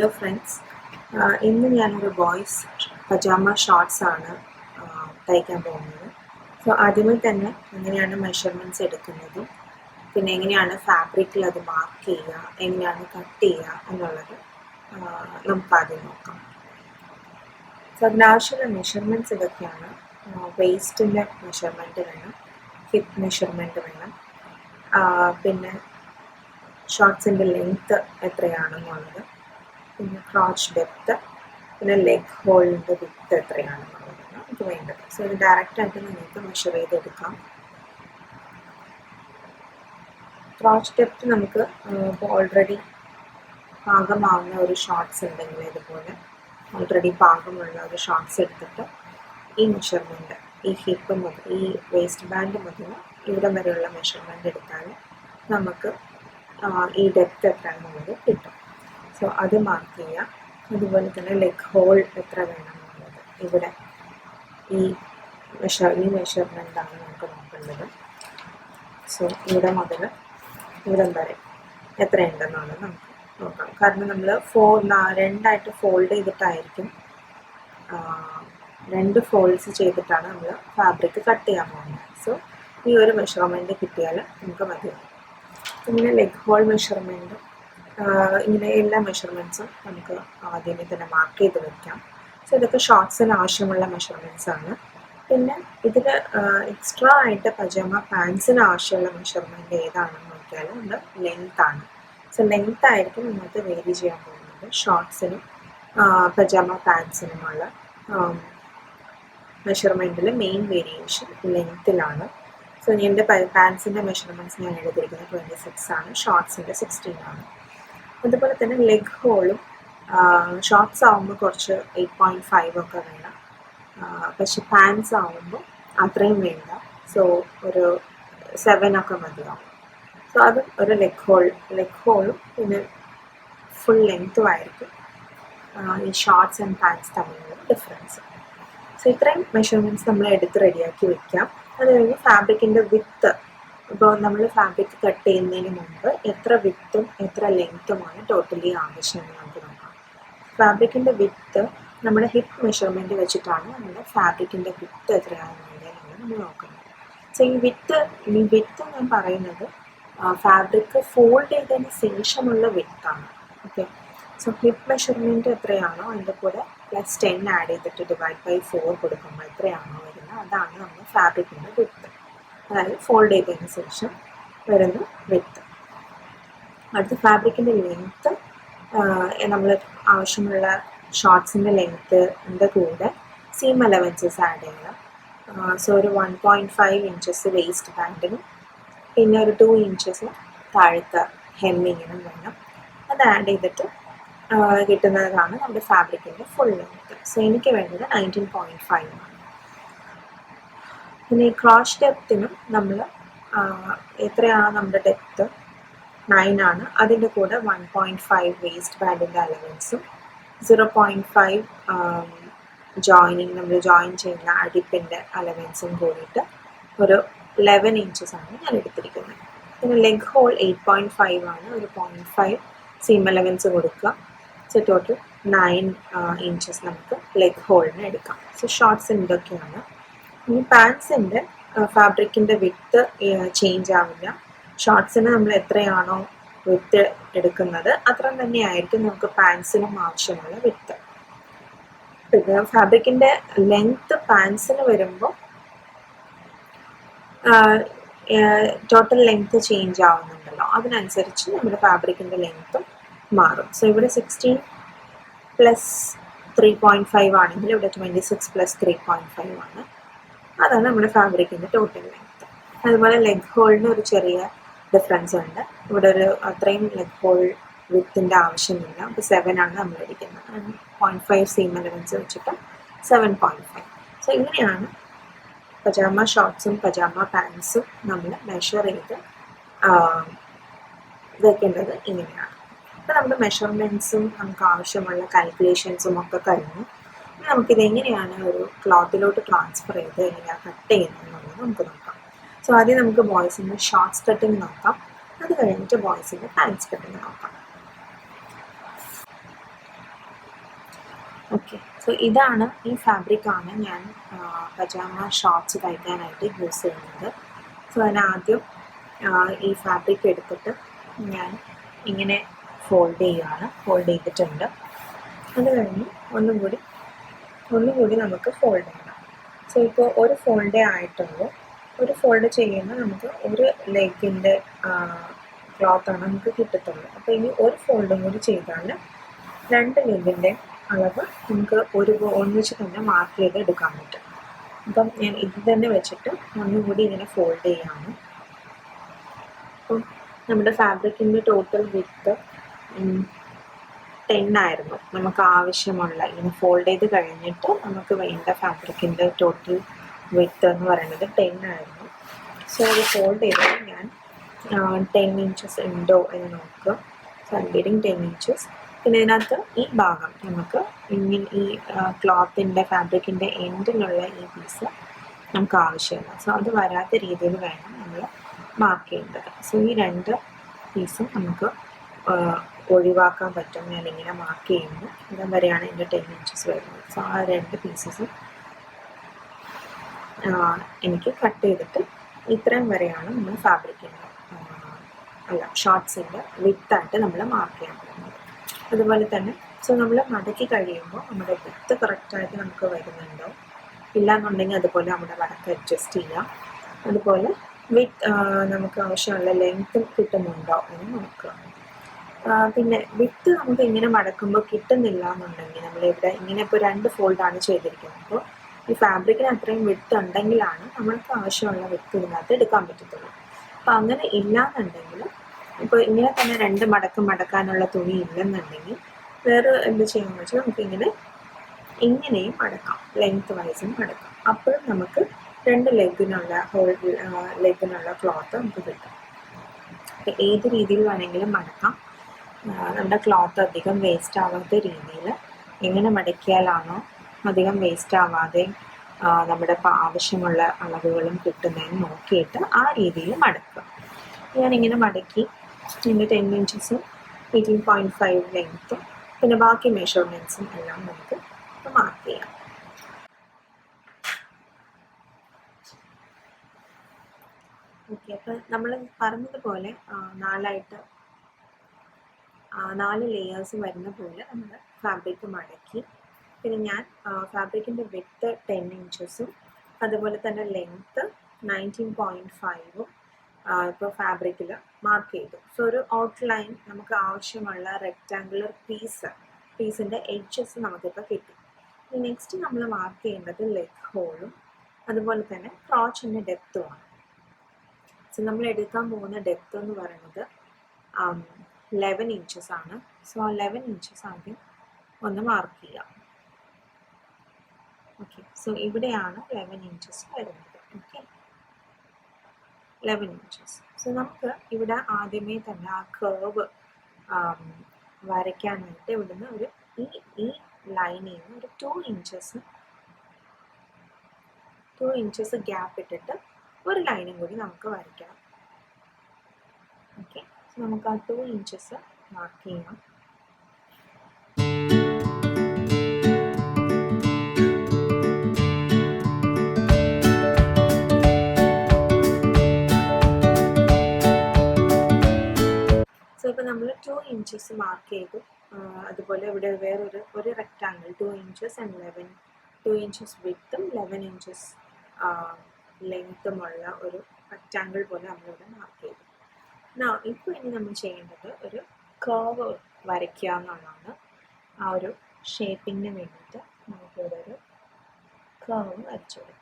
Hello friends, ഇന്ന് ഞാനൊരു boys പജാമ shorts ആണ് തയ്ക്കാൻ പോകുന്നത്. സോ ആദ്യമേ തന്നെ എങ്ങനെയാണ് മെഷർമെൻറ്റ്സ് എടുക്കുന്നതും പിന്നെ എങ്ങനെയാണ് ഫാബ്രിക്കിൽ അത് മാർക്ക് ചെയ്യുക, എങ്ങനെയാണ് കട്ട് ചെയ്യുക എന്നുള്ളത് നമുക്ക് ആദ്യം നോക്കാം. സോ അതിനാവശ്യമുള്ള മെഷർമെൻറ്റ്സ് ഇതൊക്കെയാണ്. വേസ്റ്റിൻ്റെ മെഷർമെൻറ്റ് വേണം, ഹിപ്പ് മെഷർമെൻറ്റ് വേണം, പിന്നെ ഷോർട്സിൻ്റെ ലെങ്ത്ത് എത്രയാണെന്നുള്ളത്, പിന്നെ ക്രോച്ച് ഡെപ്ത്ത്, പിന്നെ ലെഗ് ഹോളിൻ്റെ വിഡ്ത്ത് എത്രയാണെന്നുള്ളതാണ് നമുക്ക് വേണ്ടത്. സോ ഇത് ഡയറക്റ്റായിട്ട് നിങ്ങൾക്ക് മെഷർ ചെയ്തെടുക്കാം. ക്രോച്ച് ഡെപ്ത്ത് നമുക്ക് ഓൾറെഡി പാകമാവുന്ന ഒരു ഷോർട്സ് ഉണ്ടെങ്കിൽ ഇതുപോലെ ഓൾറെഡി പാകമുള്ള ഒരു ഷോർട്സ് എടുത്തിട്ട് ഈ മെഷർമെൻറ്റ്, ഈ ഹിപ്പ് മുതൽ ഈ വേസ്റ്റ് ബാൻഡ് മുതൽ ഇവിടം വരെയുള്ള മെഷർമെൻറ്റ് എടുത്താൽ നമുക്ക് ഈ ഡെപ്ത്ത് എത്രയാണെന്നുള്ളത് കിട്ടും. സോ അത് മാർക്ക് ചെയ്യുക. അതുപോലെ തന്നെ ലെഗ് ഹോൾ എത്ര വേണമെന്നുള്ളത് ഇവിടെ ഈ മെഷർമെൻറ്റാണ് നമുക്ക് നോക്കേണ്ടത്. സോ ഇവിടെ മുതൽ ഇവിടം വരെ എത്രയുണ്ടെന്നുള്ളത് നമുക്ക് നോക്കാം. കാരണം നമ്മൾ രണ്ടായിട്ട് ഫോൾഡ് ചെയ്തിട്ടായിരിക്കും, രണ്ട് ഫോൾഡ്സ് ചെയ്തിട്ടാണ് നമ്മൾ ഫാബ്രിക് കട്ട് ചെയ്യാൻ പോകുന്നത്. സോ ഈ ഒരു മെഷർമെൻറ്റ് കിട്ടിയാൽ നമുക്ക് മതിയാവും. ഇങ്ങനെ ലെഗ് ഹോൾ മെഷർമെൻറ്റ്, ഇങ്ങനെ എല്ലാ മെഷർമെൻറ്റ്സും നമുക്ക് ആദ്യമേ തന്നെ മാർക്ക് ചെയ്ത് വയ്ക്കാം. സോ ഇതൊക്കെ ഷോർട്സിന് ആവശ്യമുള്ള മെഷർമെൻറ്റ്സ് ആണ്. പിന്നെ ഇതിൽ എക്സ്ട്രാ ആയിട്ട് പജാമ പാൻസിന് ആവശ്യമുള്ള മെഷർമെൻറ്റ് ഏതാണെന്ന് നോക്കിയാൽ നമ്മുടെ ലെങ്ത് ആണ്. സോ ലെങ്ത് ആയിരിക്കും നമുക്ക് വേരി ചെയ്യാൻ പോകുന്നത്. ഷോർട്സിനും പജാമ പാൻസിനുമുള്ള മെഷർമെൻറ്റിൽ മെയിൻ വേരിയേഷൻ ലെങ്ത്തിലാണ്. സോ എൻ്റെ പാൻസിൻ്റെ മെഷർമെൻറ്റ്സ് ഞാൻ എഴുതിയിരിക്കുന്നത് 26 ആണ്, ഷോർട്സിൻ്റെ 16 ആണ്. അതുപോലെ തന്നെ ലെഗ് ഹോളും ഷോർട്സ് ആകുമ്പോൾ കുറച്ച് 8.5 ഒക്കെ വേണം, പക്ഷെ പാൻസ് ആകുമ്പോൾ അത്രയും വേണ്ട. സോ ഒരു 7 ഒക്കെ മതിയാവും. സോ അത് ഒരു ലെഗ് ഹോളും പിന്നെ ഫുൾ ലെങ്ത്തും ആയിരിക്കും ഈ ഷോർട്സ് ആൻഡ് പാൻസ് തമ്മിലുള്ള ഡിഫറൻസ്. സോ ഇത്രയും മെഷർമെൻറ്റ്സ് നമ്മൾ എടുത്ത് റെഡിയാക്കി വെക്കാം. അത് കഴിഞ്ഞ് ഫാബ്രിക്കിൻ്റെ വിഡ്ത്ത്, ഇപ്പോൾ നമ്മൾ ഫാബ്രിക് കട്ട് ചെയ്യുന്നതിന് മുമ്പ് എത്ര വിഡ്ത്തും എത്ര ലെങ്ത്തുമാണ് ടോട്ടലി ആവശ്യമെന്ന് നമുക്ക് നോക്കാം. ഫാബ്രിക്കിൻ്റെ വിഡ്ത്ത് നമ്മുടെ ഹിപ്പ് മെഷർമെൻറ്റ് വെച്ചിട്ടാണ് നമ്മുടെ ഫാബ്രിക്കിൻ്റെ വിഡ്ത്ത് എത്രയാണെന്നുള്ളത് നമ്മൾ നോക്കുന്നത്. സോ ഈ വിഡ്ത്ത് ഞാൻ പറയുന്നത് ഫാബ്രിക് ഫോൾഡ് ചെയ്തതിന് ശേഷമുള്ള വിഡ്ത്താണ്. ഓക്കെ, സോ ഹിപ്പ് മെഷർമെൻറ്റ് എത്രയാണോ അതിൻ്റെ കൂടെ +10 ആഡ് ചെയ്തിട്ട് /4 കൊടുക്കുമ്പോൾ എത്രയാണോ വരുന്നത് അതാണ് നമ്മുടെ ഫാബ്രിക്കിൻ്റെ വിഡ്ത്ത്, അതായത് ഫോൾഡ് ചെയ്തതിന് ശേഷം വരുന്ന വിഡ്ത്ത്. അടുത്ത ഫാബ്രിക്കിൻ്റെ ലെങ്ത്ത്, നമ്മൾ ആവശ്യമുള്ള ഷോർട്സിൻ്റെ ലെങ്ത്തിൻ്റെ കൂടെ സീം അലവൻസസ് ആഡ് ചെയ്യണം. സോ ഒരു 1.5 ഇഞ്ചസ് വേസ്റ്റ് ബാൻഡിനും പിന്നെ ഒരു 2 ഇഞ്ചസ് താഴത്തെ ഹെമ്മിങ്ങിനും വേണം. അത് ആഡ് ചെയ്തിട്ട് കിട്ടുന്നതാണ് നമ്മുടെ ഫാബ്രിക്കിൻ്റെ ഫുൾ ലെങ്ത്ത്. സോ എനിക്ക് വേണ്ടത് 19.5 ആണ്. പിന്നെ ഈ ക്രോച്ച് ഡെപ്തിനും നമ്മൾ എത്രയാണ് നമ്മുടെ ഡെപ്ത്ത് 9 ആണ്, അതിൻ്റെ കൂടെ 1.5 വേസ്റ്റ് ബാൻഡിൻ്റെ അലവൻസും 0.5 ജോയിനിങ് നമ്മൾ ജോയിൻ ചെയ്യുന്ന അടിപ്പിൻ്റെ അലവൻസും കൂടിയിട്ട് ഒരു 11 ഇഞ്ചസ് ആണ് ഞാൻ എടുത്തിരിക്കുന്നത്. പിന്നെ ലെഗ് ഹോൾ 8.5 ആണ്, ഒരു 0.5 സീം അലവൻസ് കൊടുക്കുക. സോ ടോട്ടൽ 9 ഇഞ്ചസ് നമുക്ക് ലെഗ് ഹോളിന് എടുക്കാം. സോ ഷോർട്സ് എന്തൊക്കെയാണ്. ഇനി പാൻസിൻ്റെ ഫാബ്രിക്കിൻ്റെ വിഡ്ത്ത് ചേഞ്ച് ആവില്ല. ഷോർട്സിന് നമ്മൾ എത്രയാണോ വിഡ്ത്ത് എടുക്കുന്നത് അത്ര തന്നെയായിരിക്കും നമുക്ക് പാൻസിനും ആവശ്യമുള്ള വിഡ്ത്ത്. പിന്നെ ഫാബ്രിക്കിൻ്റെ ലെങ്ത്ത് പാൻസിന് വരുമ്പോൾ ടോട്ടൽ ലെങ്ത്ത് ചേഞ്ച് ആവുന്നുണ്ടല്ലോ, അതിനനുസരിച്ച് നമ്മുടെ ഫാബ്രിക്കിൻ്റെ ലെങ്ത്തും മാറും. സോ ഇവിടെ 16 + 3.5 ആണെങ്കിൽ ഇവിടെ 26 + 3.5 ആണ്. അതാണ് നമ്മുടെ ഫാബ്രിക്കിൻ്റെ ടോട്ടൽ ലെങ്ത്ത്. അതുപോലെ ലെഗ് ഹോളിന് ഒരു ചെറിയ ഡിഫറൻസ് ഉണ്ട്. ഇവിടെ ഒരു അത്രയും ലെഗ് ഹോൾ വിഡ്ത്തിൻ്റെ ആവശ്യമില്ല. അപ്പോൾ 7 ആണ് നമ്മൾ എടുക്കുന്നത്. 0.5 സീം അലവൻസ് വെച്ചിട്ട് 7.5. സോ ഇങ്ങനെയാണ് പജാമ ഷോർട്ട്സും പജാമ പാൻസും നമ്മൾ മെഷർ ചെയ്ത് വെക്കേണ്ടത് ഇങ്ങനെയാണ്. അപ്പോൾ നമ്മുടെ മെഷർമെൻറ്റ്സും നമുക്ക് ആവശ്യമുള്ള കാൽക്കുലേഷൻസും ഒക്കെ കഴിഞ്ഞു. നമുക്കിതെങ്ങനെയാണ് ഒരു ക്ലോത്തിലോട്ട് ട്രാൻസ്ഫർ ചെയ്ത് എങ്ങനെയാണ് കട്ട് ചെയ്യുന്നത് എന്നുള്ളത് നമുക്ക് നോക്കാം. സോ ആദ്യം നമുക്ക് ബോയ്സിൻ്റെ ഷോർട്സ് കട്ടിങ് നോക്കാം, അത് കഴിഞ്ഞിട്ട് ബോയ്സിൻ്റെ പാൻസ് കട്ടിങ് നോക്കാം. ഓക്കെ, സോ ഇതാണ് ഈ ഫാബ്രിക്കാണ് ഞാൻ പജാമ ഷോർട്ട്സ് തയ്ക്കാനായിട്ട് യൂസ് ചെയ്യുന്നത്. സോ അതിനാദ്യം ഈ ഫാബ്രിക് എടുത്തിട്ട് ഞാൻ ഇങ്ങനെ ഫോൾഡ് ചെയ്തിട്ടുണ്ട്. അത് കഴിഞ്ഞ് ഒന്നും കൂടി നമുക്ക് ഫോൾഡ് ചെയ്യണം. സോ ഇപ്പോൾ ഒരു ഫോൾഡേ ആയിട്ടുള്ളൂ. ഒരു ഫോൾഡ് ചെയ്യുമ്പോൾ നമുക്ക് ഒരു ലെഗിൻ്റെ ക്ലോത്താണ് നമുക്ക് കിട്ടത്തുള്ളൂ. അപ്പോൾ ഇനി ഒരു ഫോൾഡും കൂടി ചെയ്താൽ 2 ലെഗിൻ്റെ അളവ് നമുക്ക് ഒന്നിച്ച് തന്നെ മാർക്ക് ചെയ്ത് എടുക്കാൻ പറ്റും. അപ്പം ഞാൻ ഇത് തന്നെ വെച്ചിട്ട് ഒന്നുകൂടി ഇങ്ങനെ ഫോൾഡ് ചെയ്യാണ്. അപ്പം നമ്മുടെ ഫാബ്രിക്കിൻ്റെ ടോട്ടൽ വിഡ്ത്ത് 10 ആയിരുന്നു നമുക്ക് ആവശ്യമുള്ള. ഇങ്ങനെ ഫോൾഡ് ചെയ്ത് കഴിഞ്ഞിട്ട് നമുക്ക് വേണ്ട ഫാബ്രിക്കിൻ്റെ ടോട്ടൽ വിഡ്ത്ത് എന്ന് പറയുന്നത് 10 ആയിരുന്നു. സോ അത് ഫോൾഡ് ചെയ്തിട്ട് ഞാൻ 10 ഇഞ്ചസ് ഉണ്ടോ എന്ന് നോക്കുക. So I getting 10 inches. പിന്നെ ഇതിനകത്ത് ഈ ഭാഗം നമുക്ക് ഇങ്ങനെ ഈ ക്ലോത്തിൻ്റെ ഫാബ്രിക്കിൻ്റെ എൻഡിലുള്ള ഈ പീസ് നമുക്ക് ആവശ്യമില്ല. സോ അത് വരാത്ത രീതിയിൽ വേണം നമ്മൾ മാർക്ക് ചെയ്യേണ്ടത്. സോ ഈ 2 പീസും നമുക്ക് ഒഴിവാക്കാൻ പറ്റും. ഞാനിങ്ങനെ മാർക്ക് ചെയ്യുമ്പോൾ ഇടം വരെയാണ് എൻ്റെ 10 ഇഞ്ചസ് വരുന്നത്. സോ ആ 2 പീസസും എനിക്ക് കട്ട് ചെയ്തിട്ട് ഇത്രയും വരെയാണ് നമ്മൾ ഫാബ്രിക്കിൻ്റെ ഷോർട്ട്സിൻ്റെ വിഡ്ത്തായിട്ട് നമ്മൾ മാർക്ക് ചെയ്യാൻ പോകുന്നത്. അതുപോലെ തന്നെ സോ നമ്മൾ മടക്കി കഴിയുമ്പോൾ നമ്മുടെ വിഡ്ത്ത് കറക്റ്റായിട്ട് നമുക്ക് വരുന്നുണ്ടോ ഇല്ലയെന്നുണ്ടെങ്കിൽ അതുപോലെ നമ്മുടെ മടക്ക് അഡ്ജസ്റ്റ് ചെയ്യാം. അതുപോലെ നമുക്ക് ആവശ്യമുള്ള ലെങ്ത്തും കിട്ടുന്നുണ്ടോ എന്ന് നോക്കുക. പിന്നെ വിഡ്ത്ത് നമുക്ക് ഇങ്ങനെ മടക്കുമ്പോൾ കിട്ടുന്നില്ല എന്നുണ്ടെങ്കിൽ നമ്മളിവിടെ ഇങ്ങനെ ഇപ്പോൾ 2 ഫോൾഡാണ് ചെയ്തിരിക്കുന്നത്. അപ്പോൾ ഈ ഫാബ്രിക്കിന് അത്രയും വിഡ്ത്ത് ഉണ്ടെങ്കിലാണ് നമ്മൾക്ക് ആവശ്യമുള്ള വിഡ്ത്ത് ഇതിനകത്ത് എടുക്കാൻ പറ്റത്തുള്ളൂ. അപ്പോൾ അങ്ങനെ ഇല്ലയെന്നുണ്ടെങ്കിൽ ഇപ്പോൾ ഇങ്ങനെ തന്നെ 2 മടക്കാനുള്ള തുണി ഇല്ലെന്നുണ്ടെങ്കിൽ വേറെ എന്ത് ചെയ്യാമെന്ന് വെച്ചാൽ നമുക്ക് ഇങ്ങനെയും മടക്കാം, ലെങ്ത് വൈസും മടക്കാം. അപ്പോഴും നമുക്ക് 2 ലെഗിനുള്ള ക്ലോത്ത് നമുക്ക് കിട്ടും. അപ്പോൾ ഏത് രീതിയിൽ വേണമെങ്കിലും മടക്കാം. നമ്മുടെ ക്ലോത്ത് അധികം വേസ്റ്റ് ആവാത്ത രീതിയിൽ എങ്ങനെ മടക്കിയാലാണോ അധികം വേസ്റ്റ് ആവാതെ നമ്മുടെ ആവശ്യമുള്ള അളവുകളും കിട്ടുന്നതെന്ന് നോക്കിയിട്ട് ആ രീതിയിൽ മടക്കുക. ഞാനിങ്ങനെ മടക്കി എൻ്റെ 10 ഇഞ്ചസും 18.5 ലെങ്ത്തും പിന്നെ ബാക്കി മെഷർമെൻറ്റ്സും എല്ലാം നമുക്ക് മാർക്ക് ചെയ്യാം. ഓക്കെ, അപ്പം നമ്മൾ പറഞ്ഞതുപോലെ 4 ലെയേഴ്സ് വരുന്ന പോലെ നമ്മൾ ഫാബ്രിക് മടക്കി. പിന്നെ ഞാൻ ഫാബ്രിക്കിൻ്റെ വിഡ്ത്ത് 10 ഇഞ്ചസും അതുപോലെ തന്നെ ലെങ്ത്ത് 19.5ഉം ഇപ്പോൾ ഫാബ്രിക്കിൽ മാർക്ക് ചെയ്തു. സോ ഒരു ഔട്ട്ലൈൻ നമുക്ക് ആവശ്യമുള്ള റെക്റ്റാങ്കുലർ പീസിൻ്റെ എഡ്ജസ് നമുക്കിപ്പോൾ കിട്ടി. നെക്സ്റ്റ് നമ്മൾ മാർക്ക് ചെയ്യേണ്ടത് ലെഗ് ഹോളും അതുപോലെ തന്നെ ക്രോച്ചിൻ്റെ ഡെപ്തുമാണ്. സോ നമ്മൾ എടുക്കാൻ പോകുന്ന ഡെപ്ത് എന്ന് പറയുന്നത് 11 ഇഞ്ചസ് ആണ്. സോ 11 ഇഞ്ചസ് ആദ്യം ഒന്ന് മാർക്ക് ചെയ്യാം. ഓക്കെ, സോ ഇവിടെയാണ് 11 ഇഞ്ചസ് വരുന്നത്. Okay, 11 inches. സോ നമുക്ക് ഇവിടെ ആദ്യമേ തന്നെ ആ കർവ് വരയ്ക്കാനായിട്ട് ഇവിടുന്ന് ഈ ലൈനിൽ നിന്ന് ഒരു 2 ഇഞ്ചസ് ഗ്യാപ്പ് ഇട്ടിട്ട് ഒരു ലൈനും കൂടി നമുക്ക് വരയ്ക്കണം. ഓക്കെ, സോ നമുക്ക് ആ 2 ഇഞ്ചസ് മാർക്ക് ചെയ്യാം. സോ ഇപ്പോൾ നമ്മൾ 2 ഇഞ്ചസ് മാർക്ക് ചെയ്തു. അതുപോലെ ഇവിടെ ഒരു റെക്റ്റാങ്കിൾ 2 ഇഞ്ചസ് ആൻഡ് 2 ഇഞ്ചസ് വിഡ്ത്തും 11 ഇഞ്ചസ് ലെങ്ത്തുമുള്ള ഒരു റെക്റ്റാങ്കിൾ പോലെ നമ്മളിവിടെ മാർക്ക് ചെയ്തു. ഇപ്പോൾ ഇനി നമ്മൾ ചെയ്യേണ്ടത് ഒരു കർവ് വരയ്ക്കുക എന്നുള്ളതാണ്. ആ ഒരു ഷേപ്പിങ്ങിന് വേണ്ടിയിട്ട് നമുക്കിവിടെ ഒരു കർവ് വരച്ചു കൊടുക്കാം.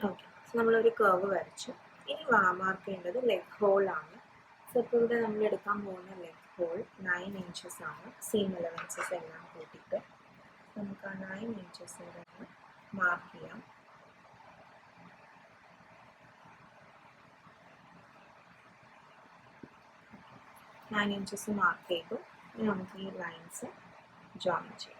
ഓക്കെ, സോ നമ്മളൊരു കർവ് വരച്ചു. ഇനി മാർക്ക് ചെയ്യേണ്ടത് ലെഗ് ഹോളാണ്. സോ ഇപ്പോൾ ഇവിടെ നമ്മൾ എടുക്കാൻ പോകുന്ന ലെഗ് ഹോൾ 9 ഇഞ്ചസ് ആണ്. സീം അലവൻസസ് എല്ലാം കൂട്ടിയിട്ട് നമുക്ക് ആ 9 ഇഞ്ചസ് മാർക്ക് ചെയ്യാം. നയൻ ഇഞ്ചസ് മാർക്ക് ചെയ്തു. ഇനി നമുക്ക് ഈ ലൈൻസ് ജോയിൻ ചെയ്യാം.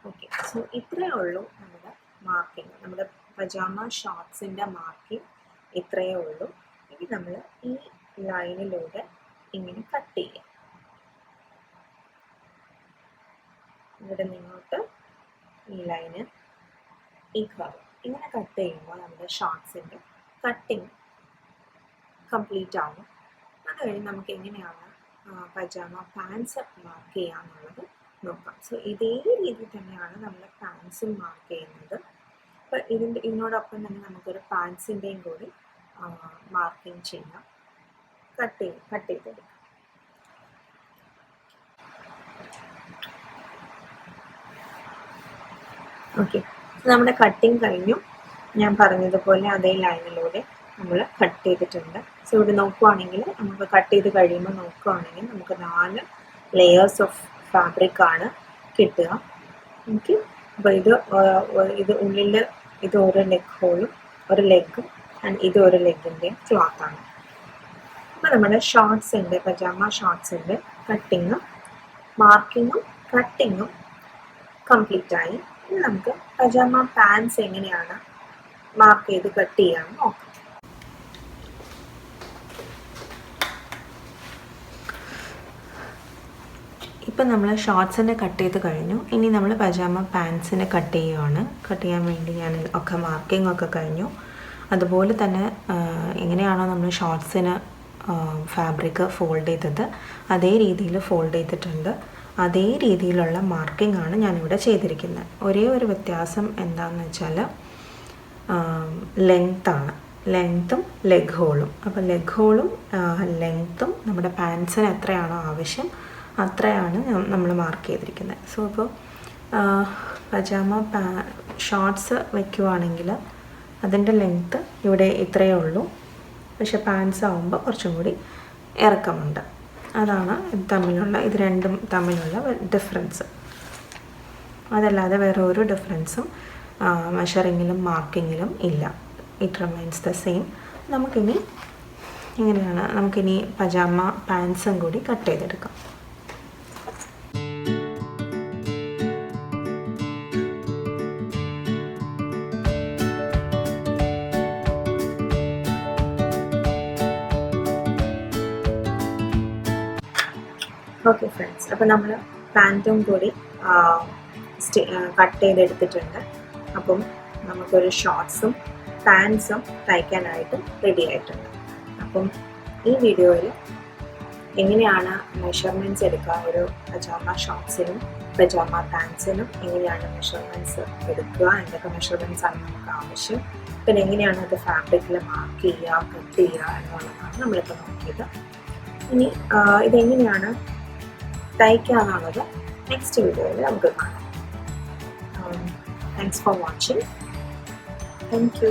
ഓക്കെ, സോ ഇത്രയേ ഉള്ളൂ നമ്മുടെ മാർക്കിങ്. നമ്മുടെ പജാമ ഷോർട്സിൻ്റെ മാർക്കിങ് ഇത്രയേ ഉള്ളൂ. ഇനി നമ്മൾ ഈ ലൈനിലൂടെ ഇങ്ങനെ കട്ട് ചെയ്യാം. ഇവിടെ നിങ്ങോട്ട് ഈ ലൈന്, ഈ കർവ് ഇങ്ങനെ കട്ട് ചെയ്യുമ്പോൾ നമ്മുടെ ഷോർട്സിൻ്റെ കട്ടിങ് കംപ്ലീറ്റ് ആവും. അത് കഴിഞ്ഞ് നമുക്ക് എങ്ങനെയാണ് പജാമ പാൻസ് മാർക്ക് ചെയ്യാന്നുള്ളത് നോക്കാം. സോ ഇതേ രീതി തന്നെയാണ് നമ്മൾ പാൻസും മാർക്ക് ചെയ്യുന്നത്. അപ്പോൾ ഇതിനോടൊപ്പം തന്നെ നമുക്കൊരു പാൻസിൻ്റെയും കൂടി മാർക്കിങ് ചെയ്യാം. കട്ട് ചെയ്തെടുക്കാം. ഓക്കെ, നമ്മുടെ കട്ടിങ് കഴിഞ്ഞു. ഞാൻ പറഞ്ഞതുപോലെ അതേ ലൈനിലൂടെ നമ്മൾ കട്ട് ചെയ്തിട്ടുണ്ട്. സോ ഇവിടെ നോക്കുവാണെങ്കിൽ നമുക്ക് കട്ട് ചെയ്ത് കഴിയുമ്പോൾ നോക്കുവാണെങ്കിൽ നമുക്ക് 4 ലെയേഴ്സ് ഓഫ് ഫാബ്രിക് ആണ് കിട്ടുക. ഓക്കെ, അപ്പോൾ ഇത് ഉള്ളിൽ ഇത് ഒരു ലെഗ് ഹോളും ഒരു ലെഗും ആൻഡ് ഇത് ഒരു ലെഗിൻ്റെയും ക്ലോത്താണ്. അപ്പോൾ നമ്മുടെ ഷോർട്സിൻ്റെ പജാമ ഷോർട്സിൻ്റെ കട്ടിങ്ങും മാർക്കിങ്ങും കട്ടിങ്ങും കംപ്ലീറ്റ് ആയി. ഇനി നമുക്ക് പജാമ പാൻസ് എങ്ങനെയാണ് മാർക്ക് ചെയ്ത് കട്ട് ചെയ്യാമെന്ന് നോക്കാം. ഇപ്പം നമ്മൾ ഷോർട്സിനെ കട്ട് ചെയ്ത് കഴിഞ്ഞു. ഇനി നമ്മൾ പജാമ പാൻസിനെ കട്ട് ചെയ്യുകയാണ്. കട്ട് ചെയ്യാൻ വേണ്ടി ഞാൻ ഒക്കെ മാർക്കിംഗ് ഒക്കെ കഴിഞ്ഞു. അതുപോലെ തന്നെ എങ്ങനെയാണോ നമ്മൾ ഷോർട്സിന് ഫാബ്രിക് ഫോൾഡ് ചെയ്തത് അതേ രീതിയിൽ ഫോൾഡ് ചെയ്തിട്ടുണ്ട്. അതേ രീതിയിലുള്ള മാർക്കിംഗ് ആണ് ഞാനിവിടെ ചെയ്തിരിക്കുന്നത്. ഒരേ ഒരു വ്യത്യാസം എന്താണെന്ന് വെച്ചാൽ ലെങ്ത്താണ്, ലെങ്ത്തും ലെഗ് ഹോളും. അപ്പോൾ ലെഗ് ഹോളും ലെങ്ത്തും നമ്മുടെ പാൻസിന് എത്രയാണോ ആവശ്യം അത്രയാണ് നമ്മൾ മാർക്ക് ചെയ്തിരിക്കുന്നത്. സോ ഇപ്പോൾ പജാമ ഷോർട്സ് വയ്ക്കുവാണെങ്കിൽ അതിൻ്റെ ലെങ്ത്ത് ഇവിടെ ഇത്രയേ ഉള്ളൂ. പക്ഷെ പാൻസ് ആകുമ്പോൾ കുറച്ചും കൂടി ഇറക്കമുണ്ട്. അതാണ് ഇത് രണ്ടും തമ്മിലുള്ള ഡിഫറൻസ്. അതല്ലാതെ വേറെ ഒരു ഡിഫറൻസും മെഷറിങ്ങിലും മാർക്കിങ്ങിലും ഇല്ല. It remains the same. നമുക്കിനി പജാമ പാൻസും കൂടി കട്ട് ചെയ്തെടുക്കാം. ഓക്കെ ഫ്രണ്ട്സ്, അപ്പോൾ നമ്മൾ പാൻറ്റും കൂടി കട്ട് ചെയ്തെടുത്തിട്ടുണ്ട്. അപ്പം നമുക്കൊരു ഷോർട്സും പാൻസും തയ്ക്കാനായിട്ട് റെഡി ആയിട്ടുണ്ട്. അപ്പം ഈ വീഡിയോയിൽ എങ്ങനെയാണ് മെഷർമെൻറ്റ്സ് എടുക്കുക, ഒരു പജാമ ഷോർട്സിനും പജാമ പാൻസിനും എങ്ങനെയാണ് മെഷർമെൻറ്റ്സ് എടുക്കുക, എന്തൊക്കെ മെഷർമെൻറ്റ്സ് ആണ് നമുക്ക് ആവശ്യം, പിന്നെ എങ്ങനെയാണ് അത് ഫാബ്രിക്കിൽ മാർക്ക് ചെയ്യുക, കട്ട് ചെയ്യുക എന്നുള്ളതാണ് നമ്മളിപ്പോൾ നോക്കിയത്. ഇനി ഇതെങ്ങനെയാണ് തയ്ക്കാന്നുള്ളത് നെക്സ്റ്റ് വീഡിയോയിൽ നമുക്ക് കാണാം. Thanks for watching. Thank you.